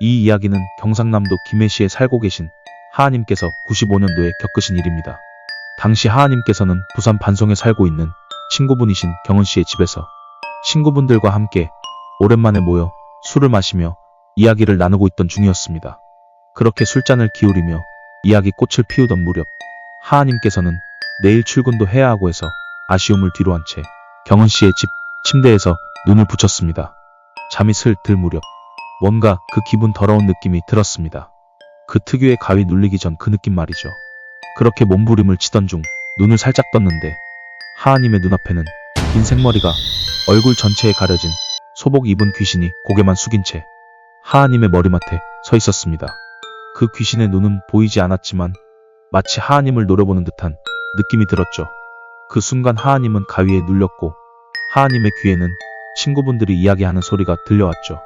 이 이야기는 경상남도 김해시에 살고 계신 하하님께서 95년도에 겪으신 일입니다. 당시 하하님께서는 부산 반송에 살고 있는 친구분이신 경은씨의 집에서 친구분들과 함께 오랜만에 모여 술을 마시며 이야기를 나누고 있던 중이었습니다. 그렇게 술잔을 기울이며 이야기 꽃을 피우던 무렵 하하님께서는 내일 출근도 해야 하고 해서 아쉬움을 뒤로 한 채 경은씨의 집 침대에서 눈을 붙였습니다. 잠이 슬 들 무렵 뭔가 그 기분 더러운 느낌이 들었습니다. 그 특유의 가위 눌리기 전 그 느낌 말이죠. 그렇게 몸부림을 치던 중 눈을 살짝 떴는데 하하님의 눈앞에는 긴 생머리가 얼굴 전체에 가려진 소복 입은 귀신이 고개만 숙인 채 하하님의 머리맡에 서 있었습니다. 그 귀신의 눈은 보이지 않았지만 마치 하하님을 노려보는 듯한 느낌이 들었죠. 그 순간 하하님은 가위에 눌렸고 하하님의 귀에는 친구분들이 이야기하는 소리가 들려왔죠.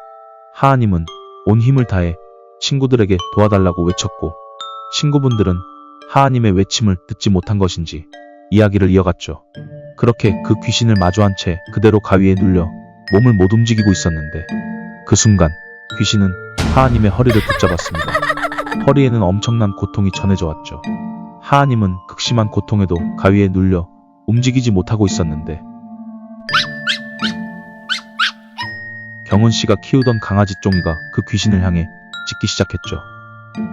하하님은 온 힘을 다해 친구들에게 도와달라고 외쳤고 친구분들은 하하님의 외침을 듣지 못한 것인지 이야기를 이어갔죠. 그렇게 그 귀신을 마주한 채 그대로 가위에 눌려 몸을 못 움직이고 있었는데 그 순간 귀신은 하하님의 허리를 붙잡았습니다. 허리에는 엄청난 고통이 전해져 왔죠. 하하님은 극심한 고통에도 가위에 눌려 움직이지 못하고 있었는데 경은씨가 키우던 강아지 쫑이가 그 귀신을 향해 짖기 시작했죠.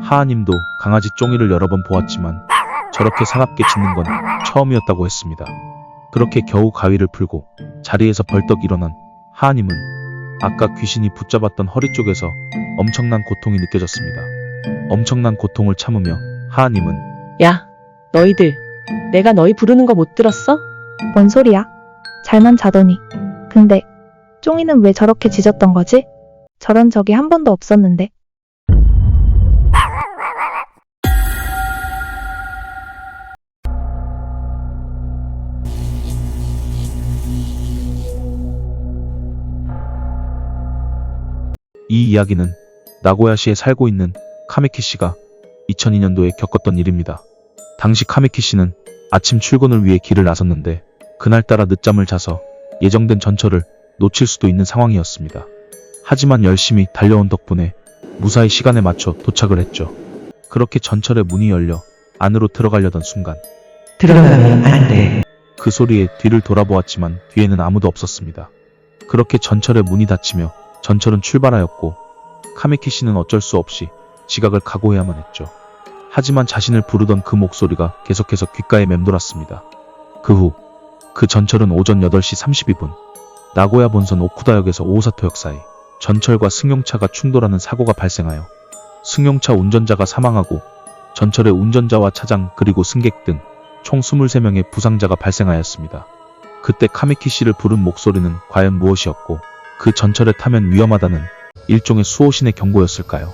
하하님도 강아지 쫑이를 여러 번 보았지만 저렇게 사납게 짖는 건 처음이었다고 했습니다. 그렇게 겨우 가위를 풀고 자리에서 벌떡 일어난 하하님은 아까 귀신이 붙잡았던 허리 쪽에서 엄청난 고통이 느껴졌습니다. 엄청난 고통을 참으며 하하님은 야, 너희들, 내가 너희 부르는 거 못 들었어? 뭔 소리야? 잘만 자더니. 근데 쫑이는 왜 저렇게 짖었던 거지? 저런 적이 한 번도 없었는데. 이 이야기는 나고야시에 살고 있는 카메키 씨가 2002년도에 겪었던 일입니다. 당시 카메키 씨는 아침 출근을 위해 길을 나섰는데 그날따라 늦잠을 자서 예정된 전철을 놓칠 수도 있는 상황이었습니다. 하지만 열심히 달려온 덕분에 무사히 시간에 맞춰 도착을 했죠. 그렇게 전철의 문이 열려 안으로 들어가려던 순간 들어가면 안 돼. 그 소리에 뒤를 돌아보았지만 뒤에는 아무도 없었습니다. 그렇게 전철의 문이 닫히며 전철은 출발하였고 카메키 씨는 어쩔 수 없이 지각을 각오해야만 했죠. 하지만 자신을 부르던 그 목소리가 계속해서 귓가에 맴돌았습니다. 그 후 그 전철은 오전 8시 32분 나고야 본선 오쿠다역에서 오사토역 사이 전철과 승용차가 충돌하는 사고가 발생하여 승용차 운전자가 사망하고 전철의 운전자와 차장 그리고 승객 등 총 23명의 부상자가 발생하였습니다. 그때 카메키 씨를 부른 목소리는 과연 무엇이었고 그 전철에 타면 위험하다는 일종의 수호신의 경고였을까요?